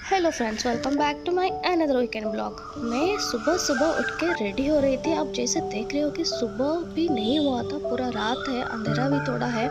Hello friends, welcome back to my another weekend blog. मैं सुबह सुबह उठ के रेडी हो रही थी। आप जैसे देख रहे हो कि सुबह भी नहीं हुआ था, पूरा रात है, अंधेरा भी थोड़ा है।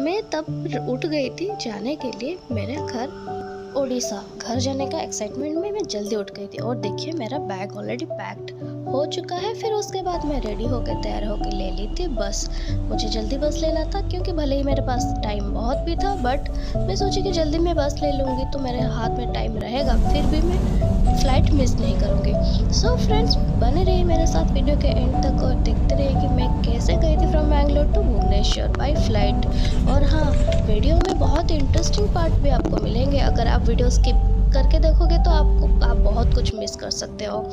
मैं तब उठ गई थी जाने के लिए मेरे घर उड़ीसा। घर जाने का एक्साइटमेंट में मैं जल्दी उठ गई थी और देखिए मेरा बैग ऑलरेडी पैक्ड हो चुका है। फिर उसके बाद मैं रेडी होकर तैयार होकर ले ली थी बस। मुझे जल्दी बस लेना था क्योंकि भले ही मेरे पास टाइम बहुत भी था, बट मैं सोची कि जल्दी मैं बस ले लूँगी तो मेरे हाथ में टाइम रहेगा, फिर भी मैं फ़्लाइट मिस नहीं करूँगी। सो फ्रेंड्स, बने रहिए मेरे साथ वीडियो के एंड तक और देखते रहिए कि मैं कैसे गई थी from Bangalore to Bhubaneswar by flight. और हाँ, वीडियो में बहुत इंटरेस्टिंग पार्ट भी आपको मिलेंगे। अगर आप वीडियो स्किप करके देखोगे तो आप बहुत कुछ मिस कर सकते हो।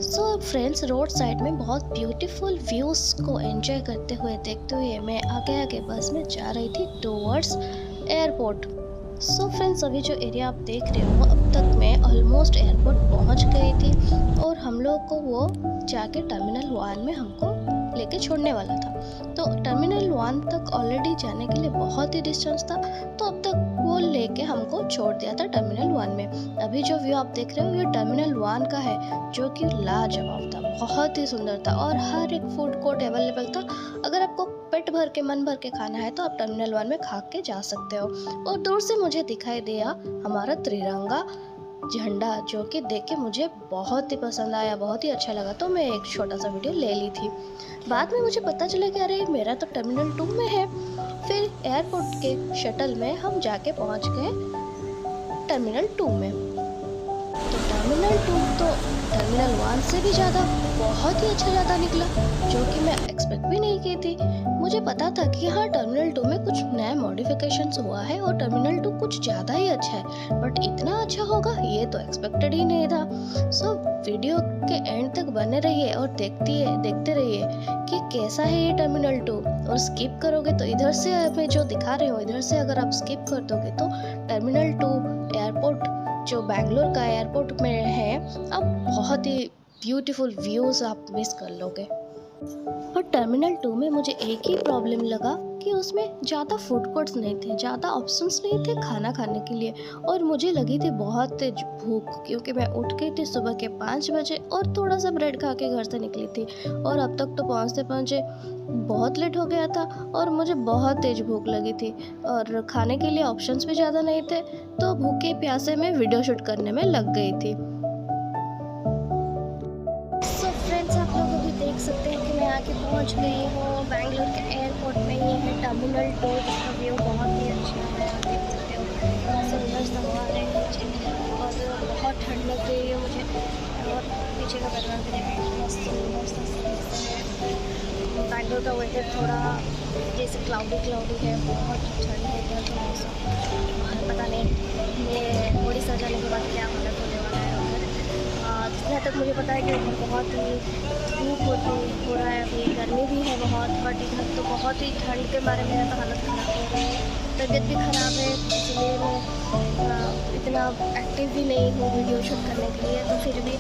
सो फ्रेंड्स, रोड साइड में बहुत ब्यूटीफुल व्यूज़ को एंजॉय करते हुए देखते हुए मैं आगे आगे बस में जा रही थी टूवर्ड्स एयरपोर्ट। सो फ्रेंड्स, अभी जो एरिया आप देख रहे हो, अब तक मैं ऑलमोस्ट एयरपोर्ट पहुंच गई थी और हम लोग को वो जाके टर्मिनल 1 में हमको लेके छोड़ने वाला था। तो टर्मिनल 1 तक ऑलरेडी जाने के लिए बहुत ही डिस्टेंस था, तो अब तक वो लेके हमको छोड़ दिया था टर्मिनल 1 में। अभी जो व्यू आप देख रहे हो ये टर्मिनल 1 का है, जो कि लाजवाब था, बहुत ही सुंदर था और हर एक फूड कोर्ट अवेलेबल था। अगर आपको पेट भर के मन भर के खाना है तो आप टर्मिनल 1 में खा के जा सकते हो। और दूर से मुझे दिखाई दिया हमारा तिरंगा झंडा, जो कि देख के मुझे बहुत ही पसंद आया, बहुत ही अच्छा लगा, तो मैं एक छोटा सा वीडियो ले ली थी। बाद में मुझे पता चला कि अरे मेरा तो टर्मिनल 2 में है। फिर एयरपोर्ट के शटल में हम जाके पहुंच गए टर्मिनल 2 में। तो टर्मिनल 2 तो टर्मिनल 1 से भी ज़्यादा बहुत ही अच्छा ज़्यादा निकला, जो कि मैं एक्सपेक्ट भी नहीं की थी। मुझे पता था कि हाँ, टर्मिनल 2 में कुछ नया मॉडिफिकेशंस हुआ है और टर्मिनल 2 कुछ ज़्यादा ही अच्छा है, बट इतना अच्छा होगा ये तो एक्सपेक्टेड ही नहीं था। सो वीडियो के एंड तक बने रहिए और देखते रहिए कि कैसा है ये टर्मिनल 2। और स्किप करोगे तो इधर से मैं जो दिखा रही हूँ, इधर से अगर आप स्किप कर दोगे तो टर्मिनल 2 एयरपोर्ट जो बैंगलोर का एयरपोर्ट में है, अब बहुत ही ब्यूटीफुल व्यूज़ आप मिस कर लोगे। और टर्मिनल 2 में मुझे एक ही प्रॉब्लम लगा कि उसमें ज़्यादा फूड कोर्ट्स नहीं थे, ज़्यादा ऑप्शंस नहीं थे खाना खाने के लिए। और मुझे लगी थी बहुत तेज भूख, क्योंकि मैं उठ गई थी सुबह के 5 बजे और थोड़ा सा ब्रेड खा के घर से निकली थी और अब तक तो पहुँचते पहुँचे बहुत लेट हो गया था और मुझे बहुत तेज भूख लगी थी और खाने के लिए ऑप्शंस भी ज़्यादा नहीं थे, तो भूखे प्यासे में वीडियो शूट करने में लग गई थी। सो फ्रेंड्स, आप लोग अभी देख सकते हैं कि मैं आके पहुंच गई हूँ बैंगलोर के एयरपोर्ट में। ये है टर्मिनल 2, जिसका व्यू बहुत ही अच्छा है, आप देख सकते हो। सुंदर सा हवा है नीचे और बहुत ठंड लग रही है मुझे। और पीछे का बैकग्राउंड भी देखें, सुंदर सा है। बैंगलोर का वेदर थोड़ा जैसे क्लाउडी है, बहुत ठंड है इधर का मौसम। पता नहीं मैं उड़ीसा जाने के बाद क्या हालत होने वाला है उधर। जितना तक मुझे पता है कि उधर बहुत ही धूप हो रहा है, अभी गर्मी भी है बहुत, बट इधर तो बहुत ही ठंड के बारे में मेरा तो हालत ख़राब हो रहा है, तबीयत भी ख़राब है, इसलिए मैं इतना एक्टिव भी नहीं हूँ वीडियो शूट करने के लिए। तो फिर भी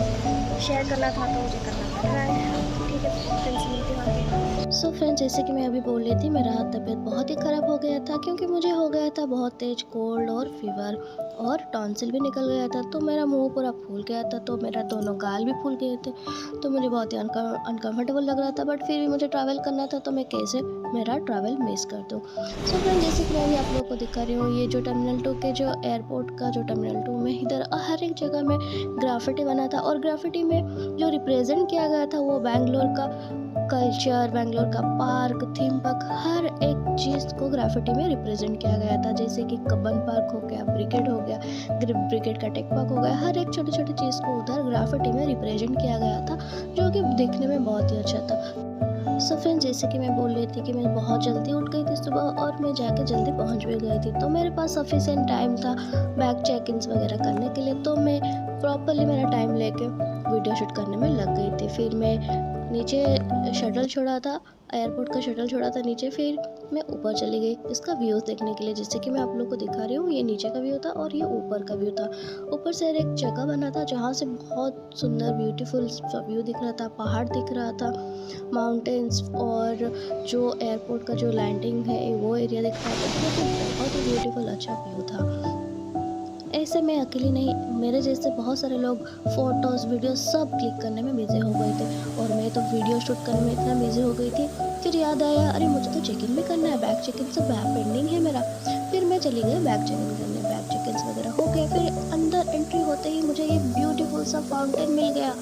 शेयर करना था तो मुझे करना पड़ रहा है। ठीक है फ्रेंड्स, मिलते हैं आगे। सो फ्रेंड्स, जैसे कि मैं अभी बोल रही थी, मेरा तबीयत बहुत ही ख़राब हो गया था क्योंकि मुझे हो गया था बहुत तेज कोल्ड और फीवर और टॉन्सिल भी निकल गया था। तो मेरा मुंह पूरा फूल गया था, तो मेरा दोनों गाल भी फूल गए थे, तो मुझे बहुत ही अनकम्फर्टेबल लग रहा था। बट फिर भी मुझे ट्रैवल करना था, तो मैं कैसे मेरा ट्रैवल मिस कर दूँ। सो फ्रेंड्स, जैसे कि मैं अभी आप लोगों को दिखा रही हूँ, ये जो टर्मिनल 2 के जो एयरपोर्ट का जो टर्मिनल 2 में इधर हर एक जगह में ग्राफिटी बना था और ग्राफिटी में जो रिप्रेजेंट किया गया था वो बैंगलोर का कल्चर, बैंगलोर का पार्क, थीम पार्क, हर एक चीज़ को ग्राफिटी में रिप्रेजेंट किया गया था। जैसे कि कब्बन पार्क हो गया, ब्रिगेड हो गया, ब्रिगेड का टेक पार्क हो गया, हर एक छोटी छोटी चीज़ को उधर ग्राफिटी में रिप्रेजेंट किया गया था, जो कि दिखने में बहुत ही अच्छा था। सो फ्रेंड्स, जैसे कि मैं बोल रही थी कि मैं बहुत जल्दी उठ गई थी सुबह और मैं जाके जल्दी पहुंच भी गई थी, तो मेरे पास सफिशिएंट टाइम था बैग चेक इन्स वगैरह करने के लिए, तो मैं प्रॉपरली मेरा टाइम लेके वीडियो शूट करने में लग गई थी। फिर मैं नीचे शटल छोड़ा था, एयरपोर्ट का शटल छोड़ा था नीचे, फिर मैं ऊपर चली गई इसका व्यूज़ देखने के लिए। जैसे कि मैं आप लोग को दिखा रही हूँ, ये नीचे का व्यू था और ये ऊपर का व्यू था। ऊपर से एक जगह बना था जहाँ से बहुत सुंदर ब्यूटीफुल व्यू दिख रहा था, पहाड़ दिख रहा था, माउंटेन्स और जो एयरपोर्ट का जो लैंडिंग है वो एरिया दिख रहा था, तो बहुत ही ब्यूटीफुल अच्छा व्यू था। ऐसे मैं अकेली नहीं, मेरे जैसे बहुत सारे लोग फ़ोटोज़ वीडियो सब क्लिक करने में बिज़ी हो गए थे और मैं तो वीडियो शूट करने में इतना बिज़ी हो गई थी। फिर याद आया, अरे मुझे तो चेक इन भी करना है, बैग चेक इन सब पेंडिंग है मेरा। फिर मैं चली गई बैग चेक इन करने, बैग चेक इन वगैरह हो गया। फिर अंदर एंट्री होते ही मुझे ये ब्यूटीफुल सा फाउंटेन मिल गया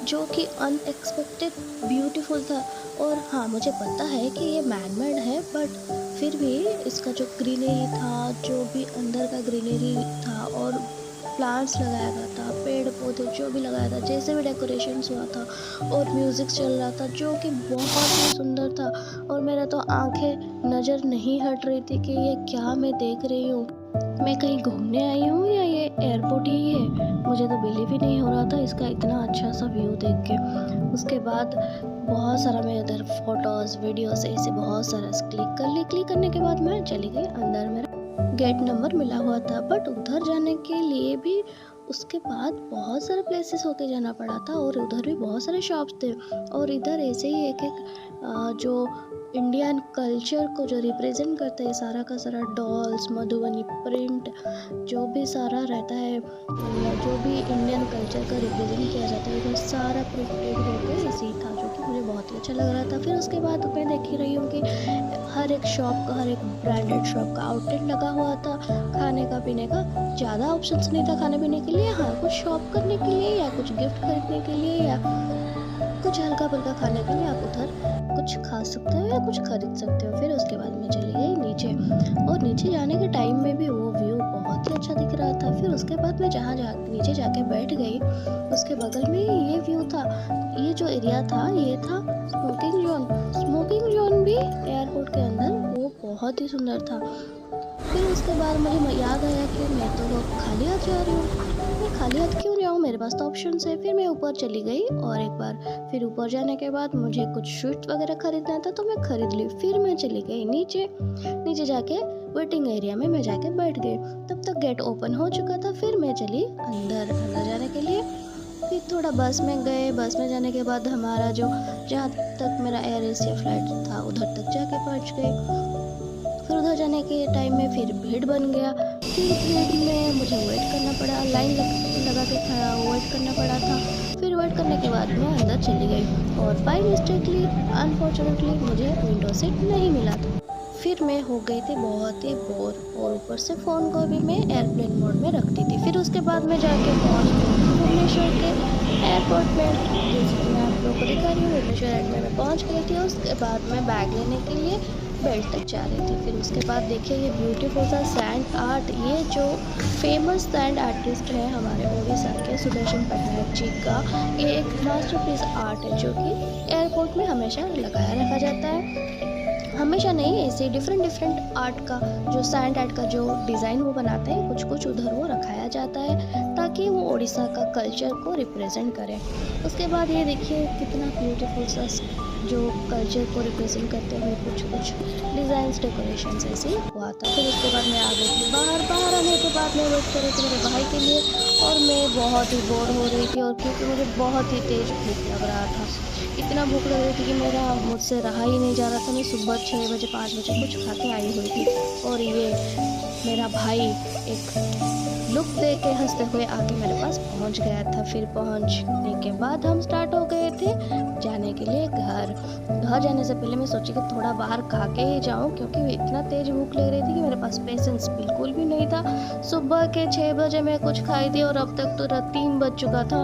जो कि अनएक्सपेक्टेड ब्यूटीफुल था। और हाँ, मुझे पता है कि ये मैन मेड है, बट फिर भी इसका जो ग्रीनरी था, जो भी अंदर का ग्रीनरी था और प्लांट्स लगाया गया था, पेड़ पौधे जो भी लगाया था, जैसे भी डेकोरेशंस हुआ था और म्यूज़िक चल रहा था जो कि बहुत ही सुंदर था। और मेरा तो आंखें नज़र नहीं हट रही थी कि ये क्या मैं देख रही हूँ, मैं कहीं घूमने आई हूँ या ये एयरपोर्ट ही है। मुझे तो बिलीव ही नहीं हो रहा था इसका इतना अच्छा सा व्यू देख के। उसके बाद बहुत सारा मैं उधर फ़ोटोज़ वीडियोस ऐसे बहुत सारा क्लिक करने के बाद मैं चली गई अंदर। मेरा गेट नंबर मिला हुआ था, बट उधर जाने के लिए भी उसके बाद बहुत सारे प्लेसेस होके जाना पड़ा था और उधर भी बहुत सारे शॉप्स थे। और इधर ऐसे ही एक जो इंडियन कल्चर को जो रिप्रेजेंट करते हैं, सारा का सारा डॉल्स, मधुबनी प्रिंट, जो भी सारा रहता है, जो भी इंडियन कल्चर का रिप्रेजेंट किया जाता है, वो सारा प्रिंटेड होकर इसी था, जो कि मुझे बहुत ही अच्छा लग रहा था। फिर उसके बाद मैं देख ही रही हूँ कि हर एक शॉप का, हर एक ब्रांडेड शॉप का आउटलेट लगा हुआ था। खाने का पीने का ज़्यादा ऑप्शंस नहीं था खाने पीने के लिए, हाँ कुछ शॉप करने के लिए या कुछ गिफ्ट खरीदने के लिए या कुछ हल्का फुल्का खाने के लिए आप उधर कुछ खा सकते हो या कुछ खरीद सकते हो। फिर उसके बाद मैं चली गई नीचे, और नीचे जाने के टाइम में भी वो व्यू बहुत ही अच्छा दिख रहा था। फिर उसके बाद मैं नीचे जाके बैठ गई, उसके बगल में ये व्यू था। ये जो एरिया था ये था स्मोकिंग जोन भी एयरपोर्ट के अंदर, वो बहुत ही सुंदर था। फिर उसके बाद मुझे याद आया कि मैं तो खाली हाथ जा रही हूँ, मैं खाली हाथ क्यों जाऊँ, मेरे पास तो ऑप्शंस है। फिर मैं ऊपर चली गई और एक बार फिर ऊपर जाने के बाद मुझे कुछ शूट वगैरह खरीदना था तो मैं खरीद ली। फिर मैं चली गई नीचे जाके वेटिंग एरिया में मैं जाके बैठ गई। तब तक गेट ओपन हो चुका था। फिर मैं चली अंदर जाने के लिए। फिर थोड़ा बस में गए, बस में जाने के बाद हमारा जहाँ तक मेरा एयर एशिया फ्लाइट था उधर तक जाके पहुँच गए। फिर उधर जाने के टाइम में फिर भीड़ बन गया। फिर भीड़ में मुझे वेट करना पड़ा, लाइन लगा के खड़ा वेट करना पड़ा था। फिर वेट करने के बाद मैं अंदर चली गई और बाई मिस्टेकली अनफॉर्चुनेटली मुझे विंडो सीट नहीं मिला था। फिर मैं हो गई थी बहुत ही बोर, और ऊपर से फ़ोन को भी मैं एयरप्लेन मोड में रखती थी। फिर उसके बाद मैं जाके पहुँच गई थी भुवनेश्वर के एयरपोर्ट में, जैसे कि मैं आप लोगों को दिखा रही हूँ। भुवनेश्वर एयरपोर्ट में पहुँच गई थी। उसके बाद मैं बैग लेने के लिए बेल्ट तक जा रही थी। फिर उसके बाद देखिए ये ब्यूटीफुल सा सैंड आर्ट, ये जो फेमस सैंड आर्टिस्ट है हमारे उड़ीसा के सुदर्शन पटनायक जी का, ये एक मास्टरपीस आर्ट है जो कि एयरपोर्ट में हमेशा लगाया रखा जाता है। हमेशा नहीं, ऐसे डिफरेंट आर्ट का जो सैंड आर्ट का जो डिज़ाइन वो बनाते हैं, कुछ उधर वो रखाया जाता है ताकि वो उड़ीसा का कल्चर को रिप्रेजेंट करे। उसके बाद ये देखिए कितना ब्यूटीफुल सा जो कल्चर को रिप्रेजेंट करते हुए कुछ डिज़ाइंस डेकोरेशंस ऐसे हुआ था। फिर उसके बाद मैं आ गई थी बाहर आने के बाद मैं वेट कर रही थी मेरे भाई के लिए, और मैं बहुत ही बोर हो रही थी। और क्योंकि मुझे बहुत ही तेज़ भूख लग रहा था, इतना भूख लग रही थी कि मेरा मुझसे रहा ही नहीं जा रहा था। मैं सुबह 6 बजे 5 बजे कुछ खा के आई हुई थी, और ये मेरा भाई एक लुक दे के हंसते हुए आके मेरे पास पहुंच गया था। फिर पहुंचने के बाद हम स्टार्ट हो गए थे जाने के लिए घर जाने से पहले मैं सोची कि थोड़ा बाहर खा के ही जाऊं, क्योंकि इतना तेज़ भूख लग रही थी कि मेरे पास पेशेंस बिल्कुल भी नहीं था। सुबह के 6 बजे मैं कुछ खाई थी और अब तक तो 3 बज चुका था।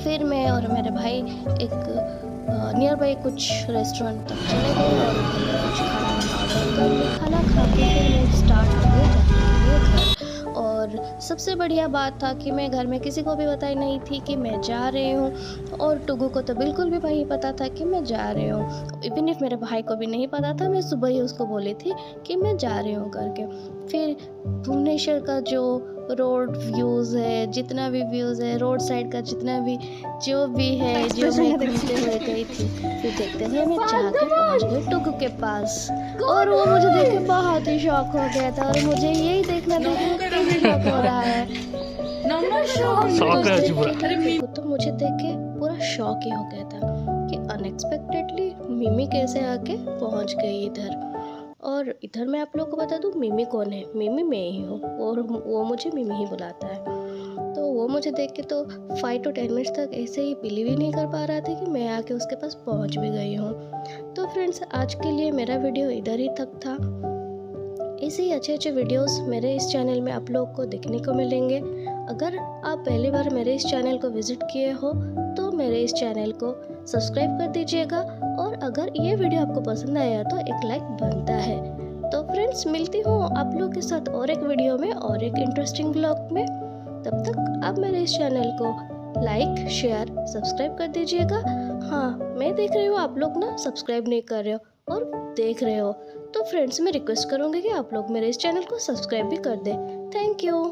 फिर मैं और मेरे भाई एक नियर बाई कुछ रेस्टोरेंट तक चले गए और कुछ खाना ऑर्डर कर लिया। खाना खा के फिर मैं स्टार्ट हो गई जाने के लिए घर। और सबसे बढ़िया बात था कि मैं घर में किसी को भी बताई नहीं थी कि मैं जा रही हूँ, और टुगू को तो बिल्कुल भी नहीं पता था कि मैं जा रही हूँ। इवन इफ मेरे भाई को भी नहीं पता था, मैं सुबह ही उसको बोली थी कि मैं जा रही हूँ करके। फिर भुवनेश्वर का जो रोड व्यूज़ है, जितना भी व्यूज़ है रोड साइड का, जितना भी जो है जो मैं घूमते हुए गई थी, फिर देखते हुए मैं जाके पहुंच गई टुगू के पास। और वो मुझे देख के बहुत ही शौक हो गया था, और मुझे यही देखना था कि वो कैसे शौक हो रहा है। तो मुझे देख के पूरा शौक ही हो गया था कि अनएक्सपेक्टेडली मिमी कैसे आके पहुंच गई इधर। और इधर मैं आप लोग को बता दूँ मिमी कौन है। मिमी मैं ही हूँ और वो मुझे मिमी ही बुलाता है। तो वो मुझे देख के तो 5 to 10 मिनट्स तक ऐसे ही बिलीव ही नहीं कर पा रहा था कि मैं आके उसके पास पहुँच भी गई हूँ। तो फ्रेंड्स, आज के लिए मेरा वीडियो इधर ही तक था। ऐसे ही अच्छे वीडियोस मेरे इस चैनल में आप लोग को देखने को मिलेंगे। अगर आप पहली बार मेरे इस चैनल को विज़िट किए हो तो मेरे इस चैनल को सब्सक्राइब कर दीजिएगा, और अगर ये वीडियो आपको पसंद आया तो एक लाइक बनता है। तो फ्रेंड्स, मिलती हूँ आप लोग के साथ और एक वीडियो में और एक इंटरेस्टिंग ब्लॉग में। तब तक आप मेरे इस चैनल को लाइक, शेयर, सब्सक्राइब कर दीजिएगा। हाँ, मैं देख रही हूँ आप लोग ना सब्सक्राइब नहीं कर रहे हो और देख रहे हो, तो फ्रेंड्स मैं रिक्वेस्ट करूँगी कि आप लोग मेरे इस चैनल को सब्सक्राइब भी कर दें। Thank you.